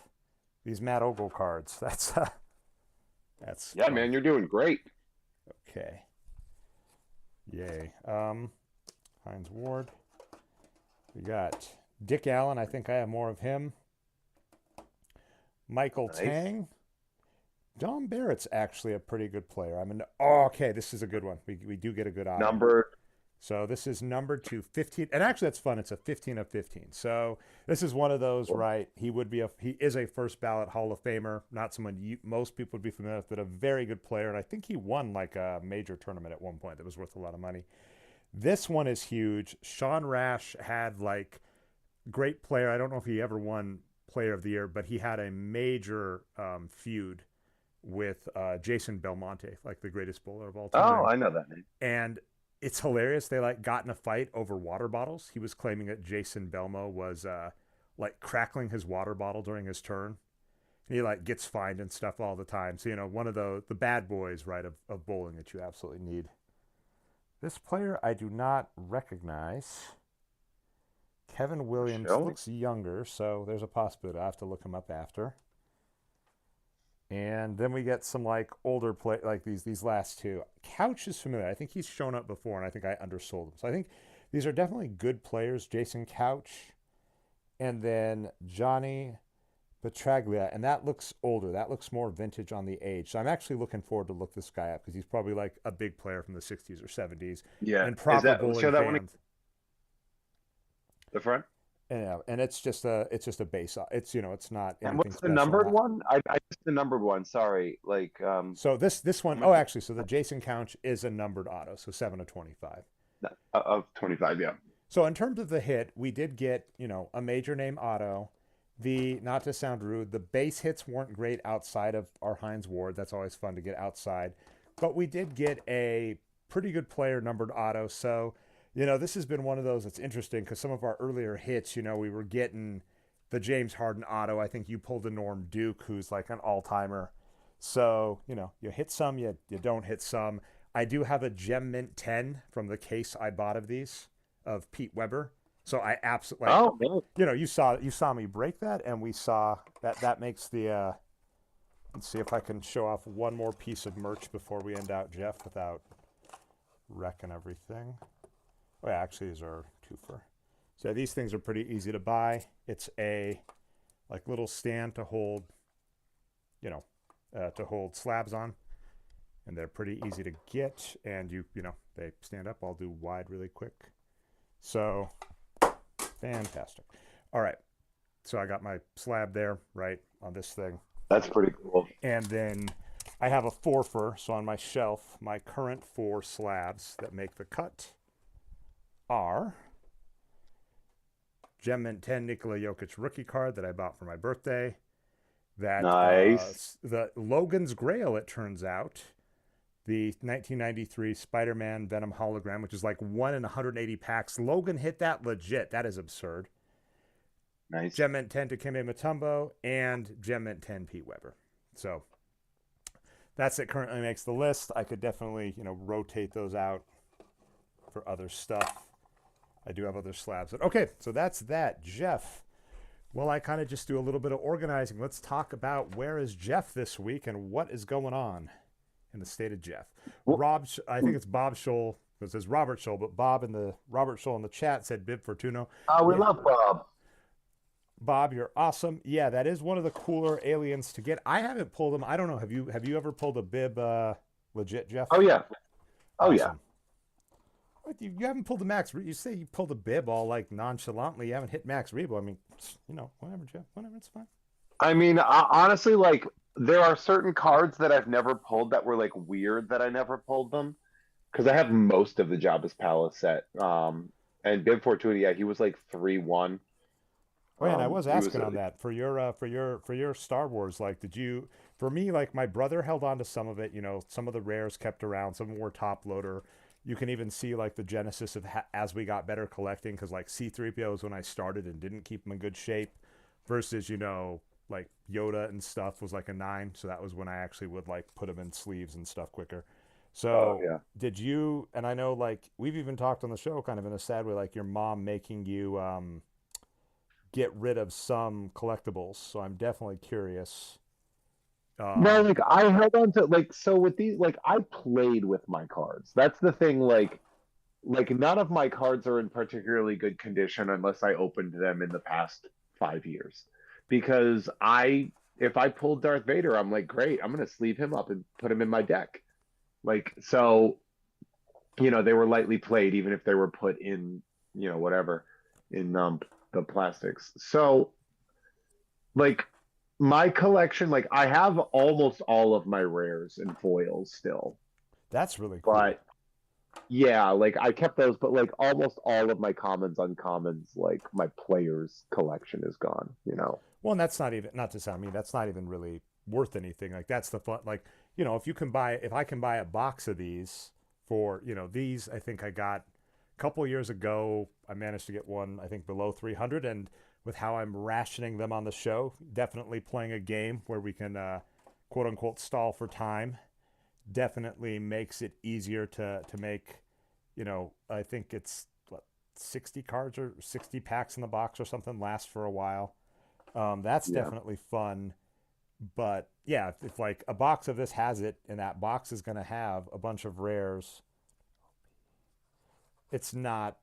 these Matt Ogle cards. That's Yeah, fun. man, you're doing great. Okay. Yay. Heinz Ward. We got Dick Allen. I think I have more of him. Michael Nice. Tang. John Barrett's actually a pretty good player. Okay, this is a good one. We do get a good auto. Number So this is numbered to 15, and actually that's fun. It's a 15 of 15. So this is one of those, Cool. right? He is a first ballot Hall of Famer, not someone most people would be familiar with, but a very good player. And I think he won like a major tournament at one point that was worth a lot of money. This one is huge. Sean Rash had like great player. I don't know if he ever won Player of the Year, but he had a major feud with Jason Belmonte, like the greatest bowler of all Oh, time. I know that name. And it's hilarious. They like got in a fight over water bottles. He was claiming that Jason Belmo was like crackling his water bottle during his turn. And he like gets fined and stuff all the time. So, one of the bad boys, right, of bowling that you absolutely need. This player I do not recognize. Kevin Williams Show. looks younger, so there's a possibility. I have to look him up after. And then we get some like older play, like these last two. Couch is familiar. I think he's shown up before, and I think I undersold him. So I think these are definitely good players. Jason Couch, and then Johnny Petraglia, and that looks older. That looks more vintage on the age. So I'm actually looking forward to look this guy up because he's probably like a big player from the 60s or 70s, Yeah. and Is proper that bowling show that one fans. the front? And it's just a base. It's not And anything what's the special. numbered one? I missed the numbered one. Sorry. Like So this how one, much actually, so the Jason Couch is a numbered auto, so 7 of 25. of 25, yeah. So in terms of the hit, we did get a major name auto. Not to sound rude, the base hits weren't great outside of our Heinz Ward. That's always fun to get outside, but we did get a pretty good player numbered auto. So this has been one of those that's interesting because some of our earlier hits, we were getting the James Harden auto. I think you pulled a Norm Duke, who's like an all timer. So, you hit some, you don't hit some. I do have a Gem Mint 10 from the case I bought of these of Pete Weber. So I absolutely, like, Oh, man. you saw me break that, and we saw that makes the. Let's see if I can show off one more piece of merch before we end out, Jeff, without wrecking everything. Oh, yeah, actually, these are twofer. So these things are pretty easy to buy. It's a like little stand to hold, to hold slabs on, and they're pretty easy to get. And they stand up. I'll do wide really quick. So fantastic. All right. So I got my slab there, right, on this thing. That's pretty cool. And then I have a forfer. So on my shelf, my current 4 slabs that make the cut are Gem Mint 10 Nikola Jokic rookie card that I bought for my birthday. That Nice. the Logan's Grail, it turns out, the 1993 Spider-Man Venom hologram, which is like 1 in 180 packs. Logan hit that legit. That is absurd. Nice. Gem Mint 10 Dikembe Mutombo and Gem Mint 10 Pete Weber. So that's it. Currently makes the list. I could definitely rotate those out for other stuff. I do have other slabs. But okay, so that's that. Jeff, well, I kind of just do a little bit of organizing. Let's talk about where is Jeff this week and what is going on in the state of Jeff. Well, I think it's Bob Scholl. It says Robert Scholl, but Robert Scholl in the chat said Bib Fortuno. we Yeah, love Bob. Bob, you're awesome. Yeah, that is one of the cooler aliens to get. I haven't pulled them. I don't know. Have you ever pulled a Bib legit, Jeff? Oh, yeah. Oh, yeah. Awesome. What, you haven't pulled the max. You say you pulled a bib all like nonchalantly. You haven't hit max rebo. I mean, whatever, Jeff. Whatever, it's fine. I mean, honestly, like, there are certain cards that I've never pulled that were, like, weird that I never pulled them. Because I have most of the Jabba's Palace set. And Bib Fortuna, yeah, he was, like, 3-1. Oh, yeah, and I was He was asking on that for your Star Wars. Like, did you? For me, like my brother held on to some of it. Some of the rares kept around. Some were top loader. You can even see like the genesis of as we got better collecting, because like C-3PO was when I started and didn't keep them in good shape, versus like Yoda and stuff was like a 9, so that was when I actually would like put them in sleeves and stuff quicker. Oh, So yeah. did you? And I know like we've even talked on the show, kind of in a sad way, like your mom making you get rid of some collectibles. So I'm definitely curious. No, Um, like I held on to like so with these like I played with my cards. That's the thing, like none of my cards are in particularly good condition unless I opened them in the past 5 years. Because if I pulled Darth Vader, I'm like, great, I'm gonna sleeve him up and put him in my deck. Like so they were lightly played, even if they were put in, whatever, in the plastics. So like my collection, like I have almost all of my rares and foils still, That's really cool. but yeah, like I kept those, but like almost all of my commons, uncommons, like my players collection is gone. Well, and that's not even, not to sound mean, that's not even really worth anything. Like that's the fun. Like, if you can buy, if I can buy a box of these for, these, I think I got a couple years ago. I managed to get one, I think below 300, and with how I'm rationing them on the show, definitely playing a game where we can, quote unquote, stall for time, definitely makes it easier to make. I think it's what, 60 cards or 60 packs in the box or something, last for a while. That's Yeah. definitely fun. But yeah, if like a box of this has it, and that box is going to have a bunch of rares, it's not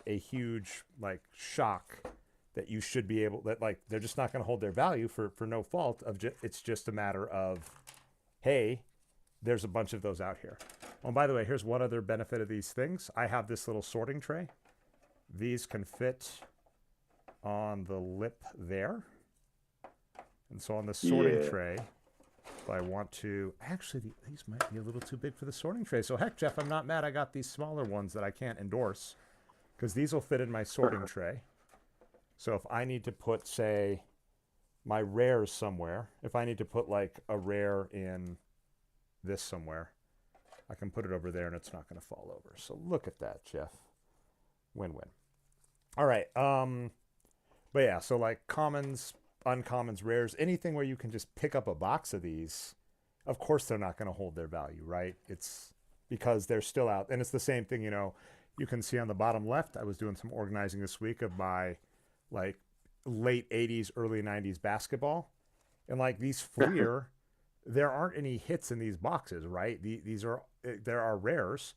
a huge like shock that you should be able, that like they're just not going to hold their value for no fault of it's just a matter of, hey, there's a bunch of those out here. Oh, and by the way, here's one other benefit of these things. I have this little sorting tray. These can fit on the lip there. And so on the sorting Yeah. tray, if I want to, actually, these might be a little too big for the sorting tray. So heck, Jeff, I'm not mad. I got these smaller ones that I can't endorse because these will fit in my sorting tray. So if I need to put, say, my rares somewhere, if I need to put like a rare in this somewhere, I can put it over there and it's not going to fall over. So look at that, Jeff. Win-win. All right. But yeah, so like commons, uncommons, rares, anything where you can just pick up a box of these, of course they're not going to hold their value, right? It's because they're still out. And it's the same thing, you can see on the bottom left, I was doing some organizing this week of my like late 80s, early 90s basketball. And like these Fleer, there aren't any hits in these boxes, right? These are, there are rares,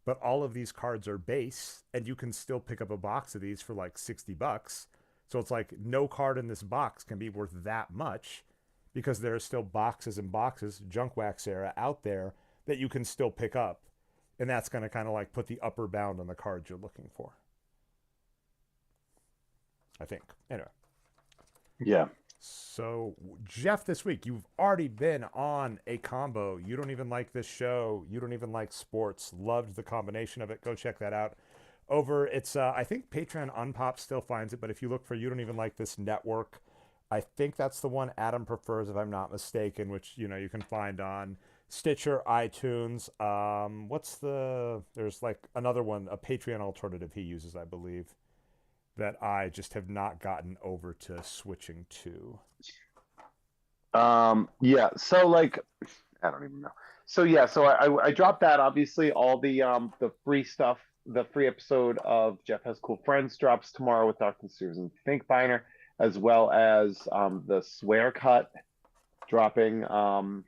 but all of these cards are base, and you can still pick up a box of these for like $60. So it's like no card in this box can be worth that much because there are still boxes and boxes, junk wax era out there that you can still pick up. And that's going to kind of like put the upper bound on the cards you're looking for, I think. Anyway, Yeah. so Jeff, this week you've already been on a combo. You don't even like this show. You don't even like sports. Loved the combination of it. Go check that out. Over, it's I think Patreon Unpop still finds it, but if you look for You Don't Even Like This Network, I think that's the one Adam prefers, if I'm not mistaken, which you can find on Stitcher, iTunes. What's the? There's like another one, a Patreon alternative he uses, I believe, that I just have not gotten over to switching to. Yeah. So like, I don't even know. So yeah, so I dropped that. Obviously, all the free stuff, the free episode of Jeff Has Cool Friends drops tomorrow with Dr. Susan Finkbeiner, as well as the Swear Cut dropping on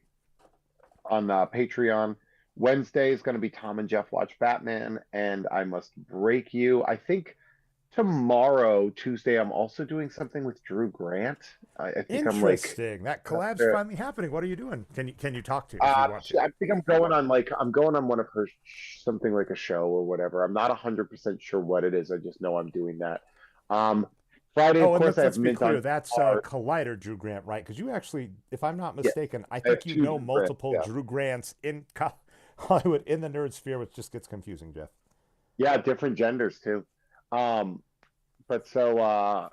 Patreon. Wednesday is going to be Tom and Jeff Watch Batman, and I Must Break You. I think tomorrow, Tuesday, I'm also doing something with Drew Grant. I think I'm like Interesting. That up collab's there. finally happening. What are you doing? Can you talk to if you want to? I think I'm going on one of her something like a show or whatever. I'm not 100% sure what it is. I just know I'm doing that. Um, Friday, of Oh, and course, let's I have let's be Mint clear. on That's card. Collider Drew Grant, right? Because you actually, if I'm not Yeah, mistaken, I I have think you two know Drew Grant. multiple Yeah, Drew Grants in Hollywood in the nerd sphere, which just gets confusing, Jeff. yeah, different genders too. Um, but so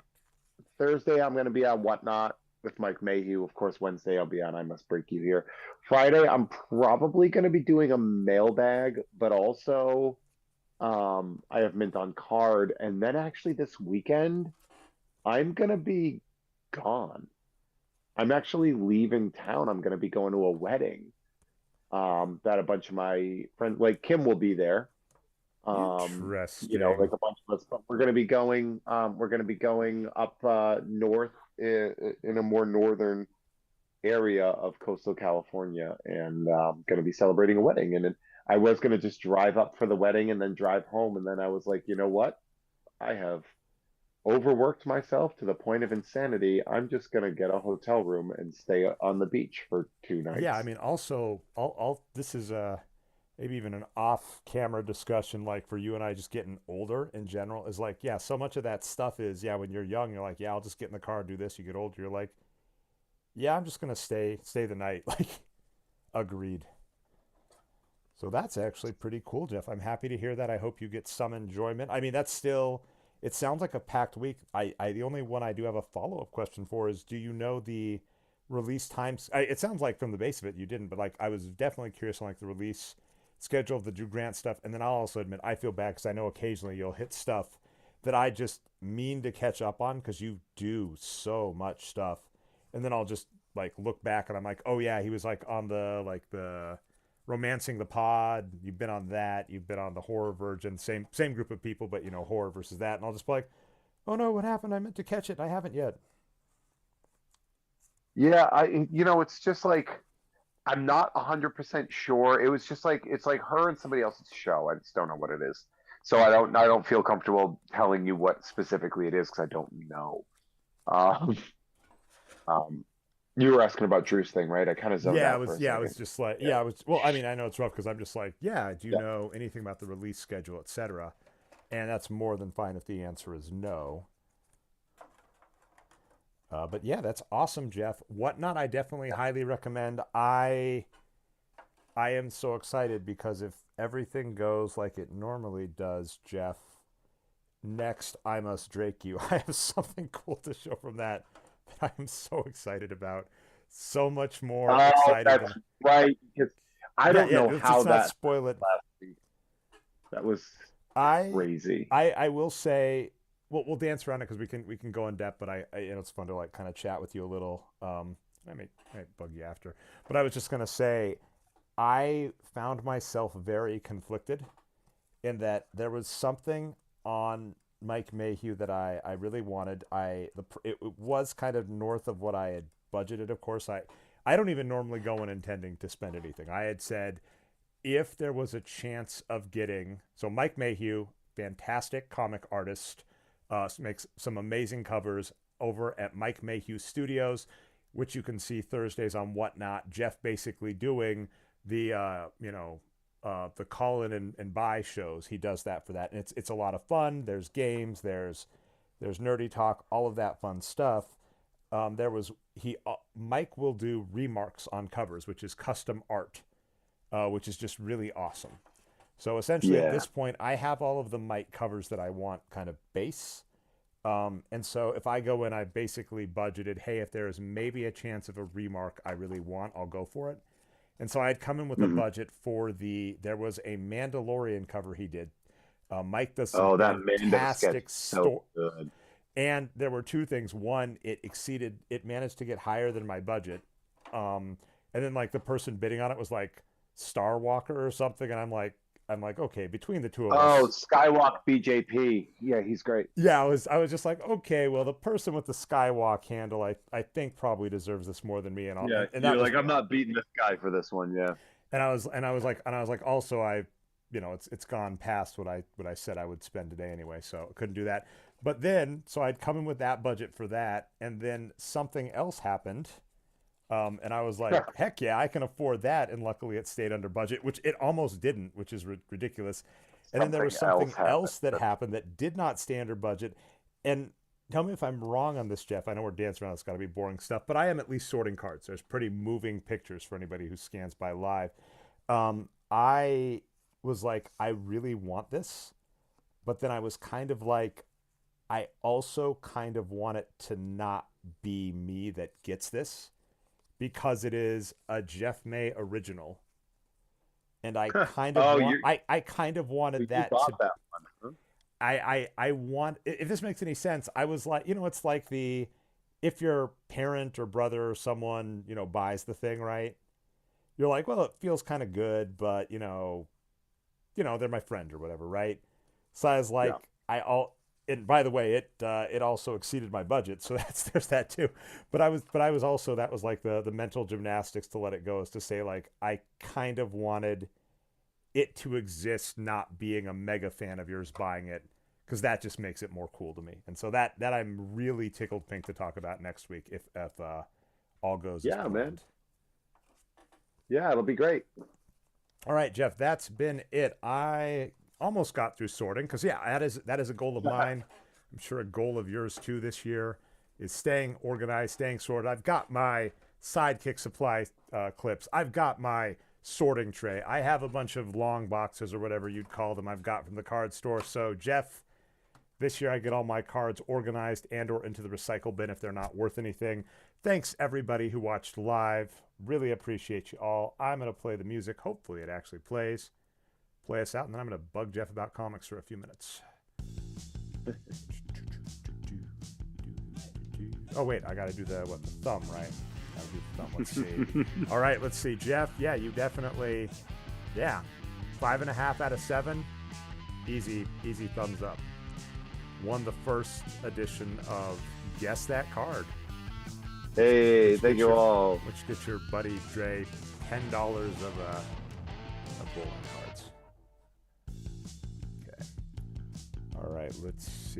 Thursday I'm going to be on Whatnot with Mike Mayhew. Of course, Wednesday I'll be on I Must Break You Here. Friday I'm probably going to be doing a mailbag, but also I have Mint on card, and then actually this weekend I'm gonna be gone. I'm actually leaving town. I'm gonna be going to a wedding. That a bunch of my friends, like Kim, will be there. Like Interesting. a bunch of us, but we're gonna be going up north in a more northern area of coastal California, and gonna be celebrating a wedding. And then I was gonna just drive up for the wedding and then drive home, and then I was like, you know what? I have overworked myself to the point of insanity. I'm just gonna get a hotel room and stay on the beach for two Yeah, I nights. mean, also, all this is maybe even an off-camera discussion, like for you and I just getting older in general, is like, yeah, so much of that stuff is, yeah, when you're young, you're like, yeah, I'll just get in the car and do this. You get older, you're like, yeah, I'm just gonna stay the night. Like, agreed. So that's actually pretty cool, Jeff. I'm happy to hear that. I hope you get some enjoyment. I mean, that's still, it sounds like a packed week. The only one I do have a follow-up question for is, do you know the release times? It sounds like from the base of it you didn't, but like I was definitely curious on like the release schedule of the Drew Grant stuff. And then I'll also admit I feel bad because I know occasionally you'll hit stuff that I just mean to catch up on because you do so much stuff, and then I'll just like look back and I'm like, oh yeah, he was like on the romancing the pod. You've been on that. You've been on the horror virgin. Same group of people, but you know, horror versus that. And I'll just be like, oh no, what happened? I meant to catch it. I haven't yet. Yeah, it's just like I'm not 100% sure. It was just like it's like her and somebody else's show. I just don't know what it is. So I don't feel comfortable telling you what specifically it is because I don't know. Um, um, you were asking about Drew's thing, right? I kind of zoned Yeah, I out for was. a Yeah, I second. was just like, Yeah. yeah, I was. Well, I mean, I know it's rough because I'm just like, yeah. Do you Yeah. know anything about the release schedule, etc.? And that's more than fine if the answer is no. But yeah, that's awesome, Jeff. Whatnot, I definitely highly recommend. I am so excited because if everything goes like it normally does, Jeff, next I must Drake you. I have something cool to show from that that I am so excited about. So much more Oh, excited that's than, right. Because I yeah, don't yeah. know Let's just how not that spoil it. last week. That was I crazy. I will say, well, we'll dance around it because we can go in depth. But it's fun to like kind of chat with you a little. I might bug you after, but I was just gonna say I found myself very conflicted in that there was something on Mike Mayhew that I really wanted. It was kind of north of what I had budgeted. Of course, I don't even normally go in intending to spend anything. I had said if there was a chance of getting, so Mike Mayhew, fantastic comic artist, makes some amazing covers over at Mike Mayhew Studios, which you can see Thursdays on Whatnot. Jeff basically doing the the call in and buy shows. He does that for that, and it's a lot of fun. There's games, there's nerdy talk, all of that fun stuff. There was he Mike will do remarks on covers, which is custom art, which is just really awesome. So essentially, at Yeah. this point, I have all of the Mike covers that I want, kind of base. And so if I go in, I basically budgeted, hey, if there is maybe a chance of a remark I really want, I'll go for it. And so I had come in with a Mhm. budget for there was a Mandalorian cover he did. Mike does some Oh, that Mando sketch fantastic is so story. good. And there were two things. One, it managed to get higher than my budget. And then like the person bidding on it was like Star Walker or something. And I'm like, okay, between the two of Oh, us, Skywalk BJP. Yeah, he's great. yeah, I was just like, okay, well, the person with the Skywalk handle, I think probably deserves this more than me, and all, Yeah, and that you're was, like, I'm not beating this guy for this one. Yeah. and I was like, also, it's gone past what I said I would spend today anyway, so I couldn't do that. But then, so I'd come in with that budget for that, and then something else happened, and I was like, heck yeah, I can afford that, and luckily it stayed under budget, which it almost didn't, which is ridiculous. And then there Something was else something happened. else that happened that did not stay under budget. And tell me if I'm wrong on this, Jeff. I know we're dancing around. It's got to be boring stuff, but I am at least sorting cards. There's pretty moving pictures for anybody who scans by live. I was like, I really want this, but then I was kind of like, I also kind of want it to not be me that gets this because it is a Jeff May original, and I kind of Oh, want I kind of wanted you that bought to that one, huh? I want, if this makes any sense, I was like, it's like if your parent or brother or someone, buys the thing, right? You're like, well, it feels kind of good, but they're my friend or whatever, right? So I was Yeah. like, and by the way, it also exceeded my budget, so there's that too. But I was also, that was like the mental gymnastics to let it go, is to say like I kind of wanted it to exist, not being a mega fan of yours buying it, because that just makes it more cool to me. And so that I'm really tickled pink to talk about next week if all goes as Yeah, man. planned. Yeah, it'll be great. All right, Jeff, that's been it. I almost got through sorting because yeah, that is a goal of mine. I'm sure a goal of yours too this year is staying organized, staying sorted. I've got my sidekick supply clips. I've got my sorting tray. I have a bunch of long boxes or whatever you'd call them I've got from the card store. So Jeff, this year I get all my cards organized and or into the recycle bin if they're not worth anything. Thanks everybody who watched live. Really appreciate you all. I'm going to play the music. Hopefully it actually plays. Play us out, and then I'm going to bug Jeff about comics for a few minutes. Oh, wait, I got to do the thumb, right? Got to do the thumb. Let's see. All right, let's see. Jeff, yeah, you definitely, 5.5 out of 7. Easy thumbs up. Won the first edition of Guess That Card. Hey, thank you all. Which gets your buddy Dre $10 of bowling cards. Okay. All right, let's see.